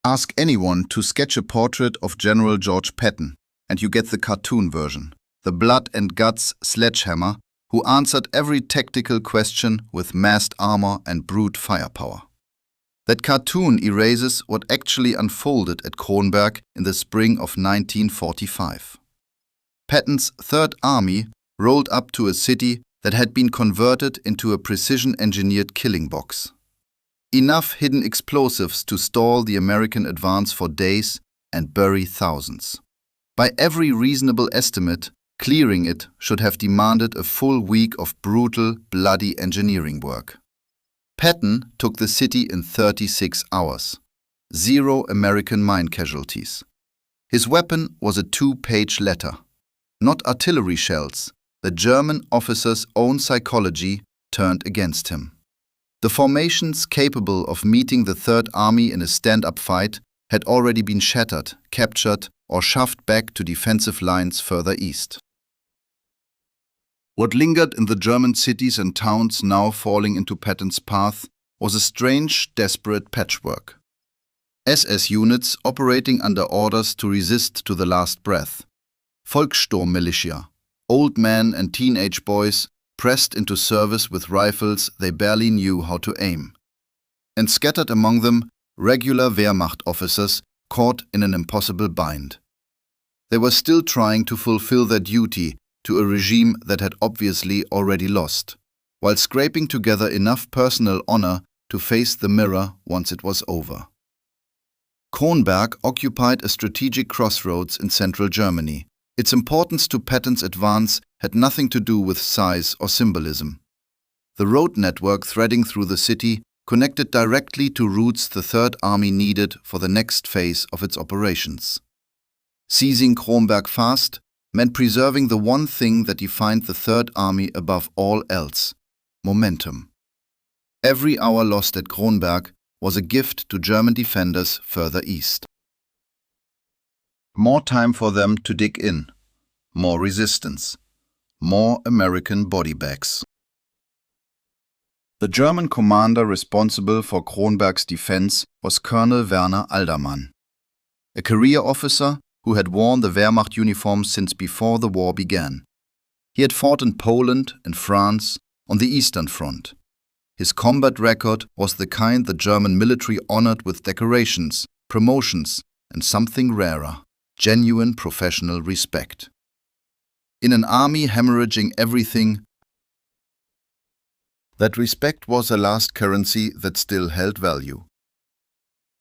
Ask anyone to sketch a portrait of General George Patton, and you get the cartoon version, the blood and guts sledgehammer who answered every tactical question with massed armor and brute firepower. That cartoon erases what actually unfolded at Kronberg in the spring of 1945. Patton's Third Army rolled up to a city that had been converted into a precision-engineered killing box. Enough hidden explosives to stall the American advance for days and bury thousands. By every reasonable estimate, clearing it should have demanded a full week of brutal, bloody engineering work. Patton took the city in 36 hours. 0 American mine casualties. His weapon was a 2-page letter. Not artillery shells. The German officer's own psychology turned against him. The formations capable of meeting the Third Army in a stand-up fight had already been shattered, captured, or shoved back to defensive lines further east. What lingered in the German cities and towns now falling into Patton's path was a strange, desperate patchwork. SS units operating under orders to resist to the last breath. Volkssturm-Militia, old men and teenage boys pressed into service with rifles they barely knew how to aim. And scattered among them, regular Wehrmacht officers caught in an impossible bind. They were still trying to fulfill their duty to a regime that had obviously already lost, while scraping together enough personal honor to face the mirror once it was over. Kronberg occupied a strategic crossroads in central Germany. Its importance to Patton's advance had nothing to do with size or symbolism. The road network threading through the city connected directly to routes the Third Army needed for the next phase of its operations. Seizing Kronberg fast meant preserving the one thing that defined the Third Army above all else: momentum. Every hour lost at Kronberg was a gift to German defenders further east. More time for them to dig in, more resistance, more American body bags. The German commander responsible for Kronberg's defense was Colonel Werner Alderman, a career officer who had worn the Wehrmacht uniform since before the war began. He had fought in Poland and France on the Eastern Front. His combat record was the kind the German military honored with decorations, promotions, and something rarer: genuine professional respect. In an army hemorrhaging everything, that respect was a last currency that still held value.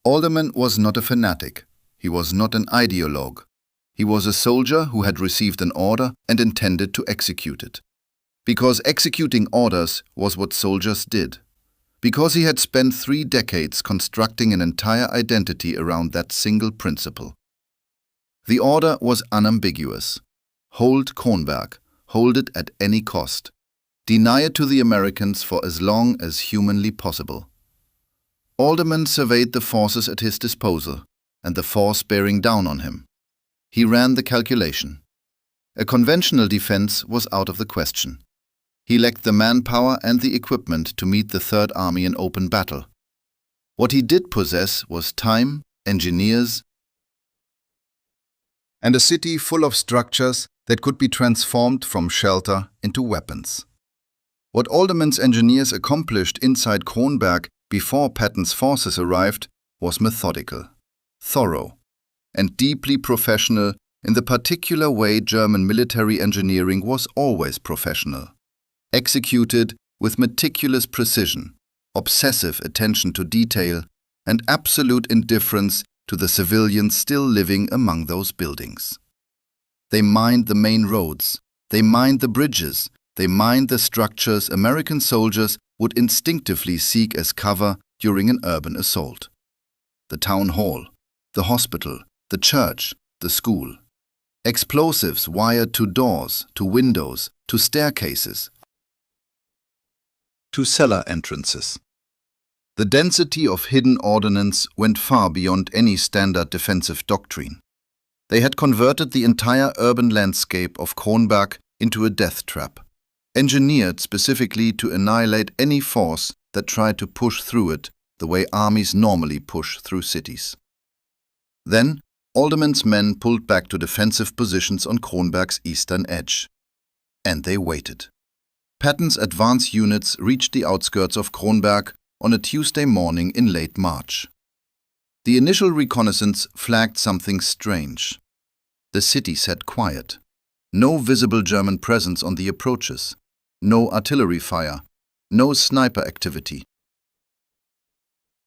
Alderman was not a fanatic. He was not an ideologue. He was a soldier who had received an order and intended to execute it. Because executing orders was what soldiers did. Because he had spent 3 decades constructing an entire identity around that single principle. The order was unambiguous. Hold Kronberg, hold it at any cost. Deny it to the Americans for as long as humanly possible. Alderman surveyed the forces at his disposal and the force bearing down on him. He ran the calculation. A conventional defense was out of the question. He lacked the manpower and the equipment to meet the Third Army in open battle. What he did possess was time, engineers, and a city full of structures that could be transformed from shelter into weapons. What Alderman's engineers accomplished inside Kronberg before Patton's forces arrived was methodical, thorough, and deeply professional in the particular way German military engineering was always professional. Executed with meticulous precision, obsessive attention to detail, and absolute indifference to the civilians still living among those buildings. They mined the main roads, they mined the bridges, they mined the structures American soldiers would instinctively seek as cover during an urban assault. The town hall, the hospital, the church, the school. Explosives wired to doors, to windows, to staircases, to cellar entrances. The density of hidden ordnance went far beyond any standard defensive doctrine. They had converted the entire urban landscape of Kronberg into a death trap, engineered specifically to annihilate any force that tried to push through it the way armies normally push through cities. Then, Alderman's men pulled back to defensive positions on Kronberg's eastern edge. And they waited. Patton's advance units reached the outskirts of Kronberg on a Tuesday morning in late March. The initial reconnaissance flagged something strange. The city sat quiet. No visible German presence on the approaches. No artillery fire. No sniper activity.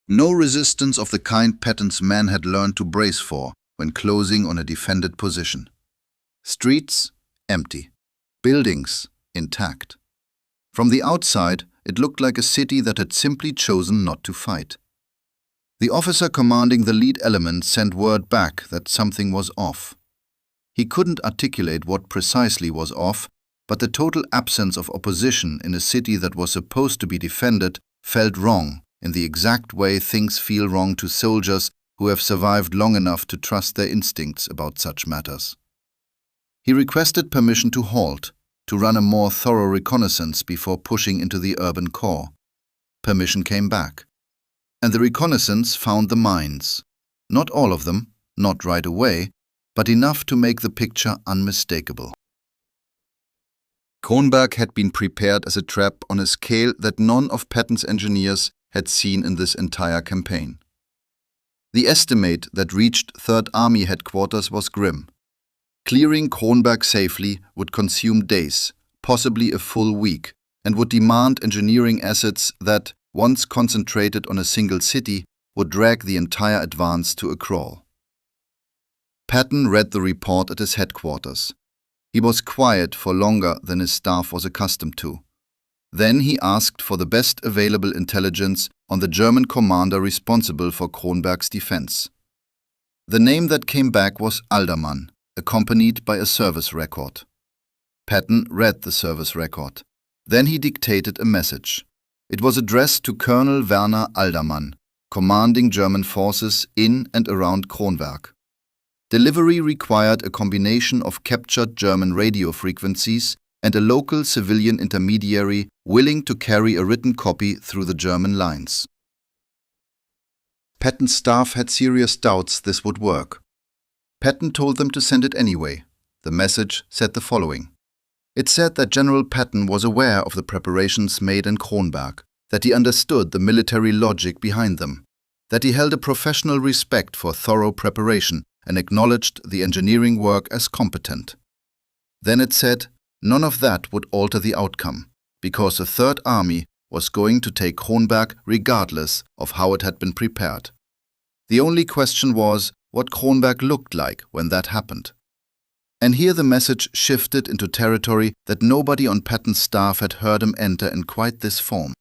No resistance of the kind Patton's men had learned to brace for when closing on a defended position. Streets empty. Buildings intact. From the outside, it looked like a city that had simply chosen not to fight. The officer commanding the lead element sent word back that something was off. He couldn't articulate what precisely was off, but the total absence of opposition in a city that was supposed to be defended felt wrong in the exact way things feel wrong to soldiers who have survived long enough to trust their instincts about such matters. He requested permission to halt, to run a more thorough reconnaissance before pushing into the urban core. Permission came back. And the reconnaissance found the mines. Not all of them, not right away, but enough to make the picture unmistakable. Kronberg had been prepared as a trap on a scale that none of Patton's engineers had seen in this entire campaign. The estimate that reached 3rd Army headquarters was grim. Clearing Kronberg safely would consume days, possibly a full week, and would demand engineering assets that, once concentrated on a single city, would drag the entire advance to a crawl. Patton read the report at his headquarters. He was quiet for longer than his staff was accustomed to. Then he asked for the best available intelligence on the German commander responsible for Kronberg's defense. The name that came back was Alderman, accompanied by a service record. Patton read the service record. Then he dictated a message. It was addressed to Colonel Werner Alderman, commanding German forces in and around Kronberg. Delivery required a combination of captured German radio frequencies and a local civilian intermediary willing to carry a written copy through the German lines. Patton's staff had serious doubts this would work. Patton told them to send it anyway. The message said the following. It said that General Patton was aware of the preparations made in Kronberg, that he understood the military logic behind them, that he held a professional respect for thorough preparation and acknowledged the engineering work as competent. Then it said none of that would alter the outcome, because the 3rd Army was going to take Kronberg regardless of how it had been prepared. The only question was what Kronberg looked like when that happened. And here the message shifted into territory that nobody on Patton's staff had heard him enter in quite this form.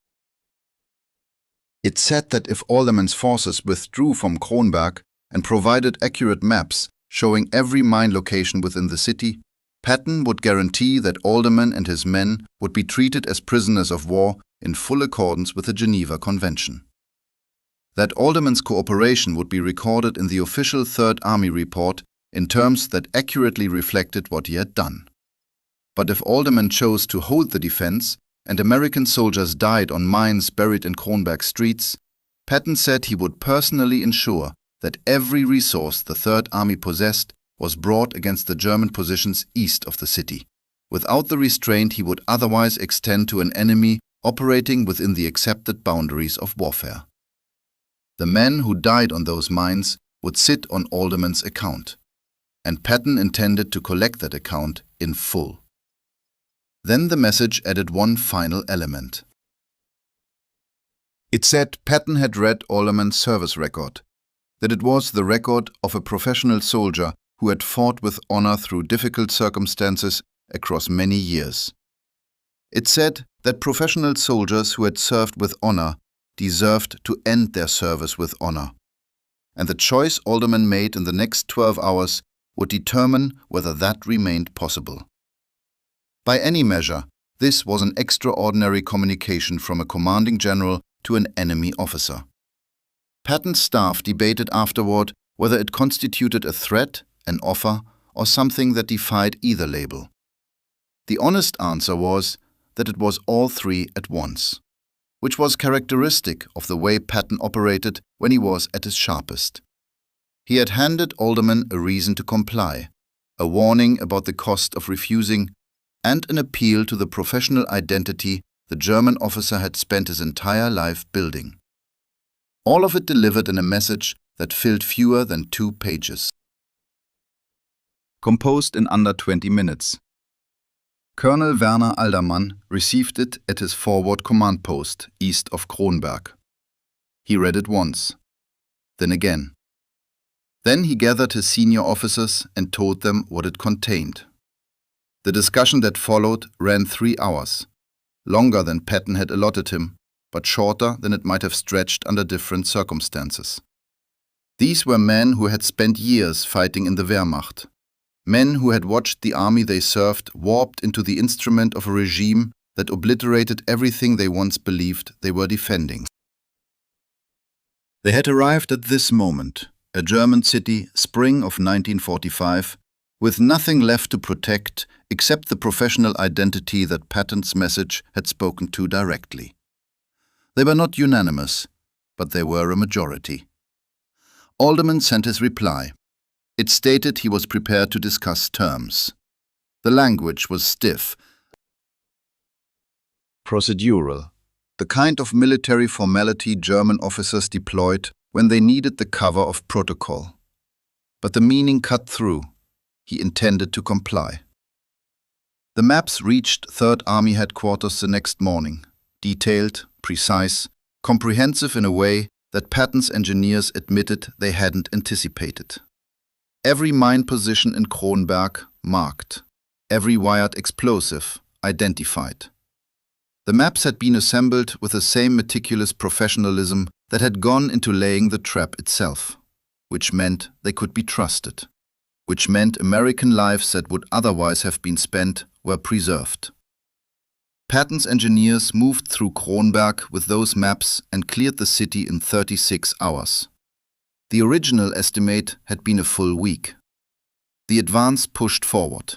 It said that if Alderman's forces withdrew from Kronberg and provided accurate maps showing every mine location within the city, Patton would guarantee that Alderman and his men would be treated as prisoners of war in full accordance with the Geneva Convention. That Alderman's cooperation would be recorded in the official 3rd Army report in terms that accurately reflected what he had done. But if Alderman chose to hold the defense and American soldiers died on mines buried in Kronberg streets, Patton said he would personally ensure that every resource the 3rd Army possessed was brought against the German positions east of the city, without the restraint he would otherwise extend to an enemy operating within the accepted boundaries of warfare. The men who died on those mines would sit on Alderman's account, and Patton intended to collect that account in full. Then the message added one final element. It said Patton had read Alderman's service record, that it was the record of a professional soldier who had fought with honor through difficult circumstances across many years. It said that professional soldiers who had served with honor deserved to end their service with honor, and the choice Alderman made in the next 12 hours would determine whether that remained possible. By any measure, this was an extraordinary communication from a commanding general to an enemy officer. Patton's staff debated afterward whether it constituted a threat, an offer, or something that defied either label. The honest answer was that it was all three at once, which was characteristic of the way Patton operated when he was at his sharpest. He had handed Alderman a reason to comply, a warning about the cost of refusing, and an appeal to the professional identity the German officer had spent his entire life building. All of it delivered in a message that filled fewer than 2 pages. Composed in under 20 minutes. Colonel Werner Alderman received it at his forward command post east of Kronberg. He read it once, then again. Then he gathered his senior officers and told them what it contained. The discussion that followed ran 3 hours, longer than Patton had allotted him, but shorter than it might have stretched under different circumstances. These were men who had spent years fighting in the Wehrmacht, men who had watched the army they served warped into the instrument of a regime that obliterated everything they once believed they were defending. They had arrived at this moment, a German city, spring of 1945, with nothing left to protect except the professional identity that Patton's message had spoken to directly. They were not unanimous, but they were a majority. Alderman sent his reply. It stated he was prepared to discuss terms. The language was stiff, procedural, the kind of military formality German officers deployed when they needed the cover of protocol. But the meaning cut through. He intended to comply. The maps reached 3rd Army headquarters the next morning, detailed, precise, comprehensive in a way that Patton's engineers admitted they hadn't anticipated. Every mine position in Kronberg marked, every wired explosive identified. The maps had been assembled with the same meticulous professionalism that had gone into laying the trap itself, which meant they could be trusted, which meant American lives that would otherwise have been spent were preserved. Patton's engineers moved through Kronberg with those maps and cleared the city in 36 hours. The original estimate had been a full week. The advance pushed forward.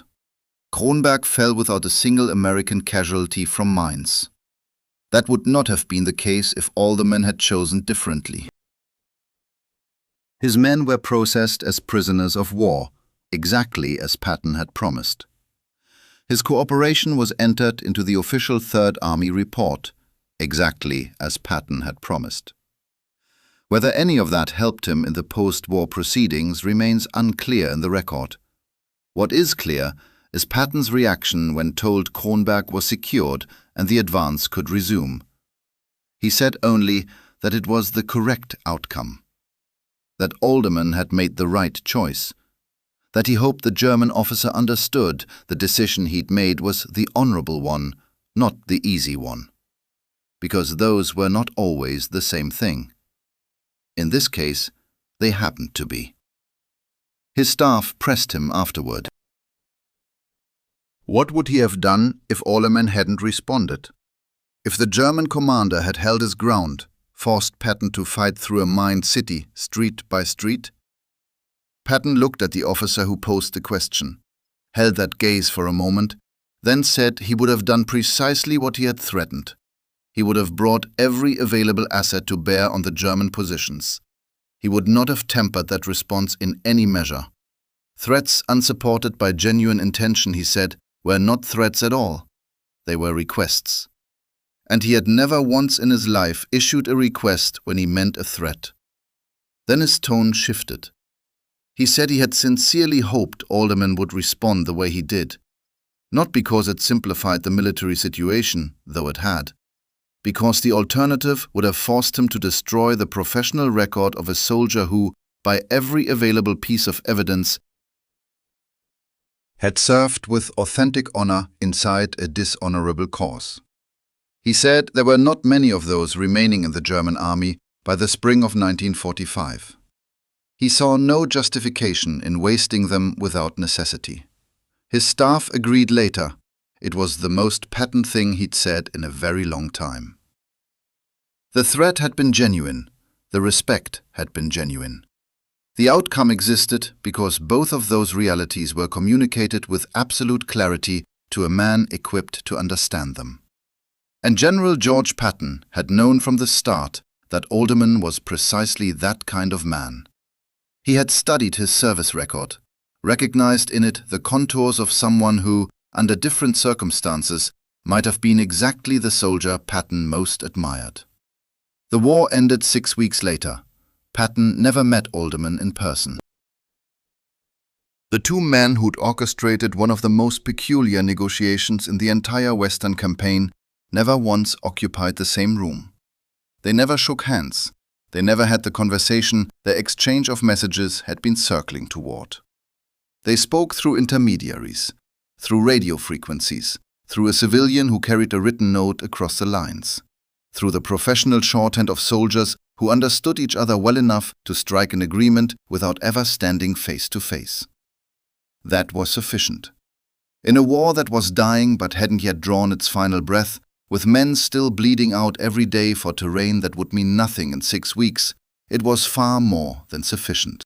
Kronberg fell without a single American casualty from mines. That would not have been the case if Alderman had chosen differently. His men were processed as prisoners of war, exactly as Patton had promised. His cooperation was entered into the official 3rd Army report, exactly as Patton had promised. Whether any of that helped him in the post-war proceedings remains unclear in the record. What is clear is Patton's reaction when told Kronberg was secured and the advance could resume. He said only that it was the correct outcome, that Alderman had made the right choice, that he hoped the German officer understood the decision he'd made was the honorable one, not the easy one, because those were not always the same thing. In this case, they happened to be. His staff pressed him afterward. What would he have done if Alderman hadn't responded? If the German commander had held his ground, forced Patton to fight through a mined city, street by street? Patton looked at the officer who posed the question, held that gaze for a moment, then said he would have done precisely what he had threatened. He would have brought every available asset to bear on the German positions. He would not have tempered that response in any measure. Threats unsupported by genuine intention, he said, were not threats at all. They were requests. And he had never once in his life issued a request when he meant a threat. Then his tone shifted. He said he had sincerely hoped Alderman would respond the way he did, not because it simplified the military situation, though it had, because the alternative would have forced him to destroy the professional record of a soldier who, by every available piece of evidence, had served with authentic honor inside a dishonorable cause. He said there were not many of those remaining in the German army by the spring of 1945. He saw no justification in wasting them without necessity. His staff agreed later. It was the most Patton thing he'd said in a very long time. The threat had been genuine. The respect had been genuine. The outcome existed because both of those realities were communicated with absolute clarity to a man equipped to understand them. And General George Patton had known from the start that Alderman was precisely that kind of man. He had studied his service record, recognized in it the contours of someone who, under different circumstances, might have been exactly the soldier Patton most admired. The war ended 6 weeks later. Patton never met Alderman in person. The two men who'd orchestrated one of the most peculiar negotiations in the entire Western campaign never once occupied the same room. They never shook hands. They never had the conversation their exchange of messages had been circling toward. They spoke through intermediaries, through radio frequencies, through a civilian who carried a written note across the lines, through the professional shorthand of soldiers who understood each other well enough to strike an agreement without ever standing face to face. That was sufficient. In a war that was dying but hadn't yet drawn its final breath, with men still bleeding out every day for terrain that would mean nothing in 6 weeks, it was far more than sufficient.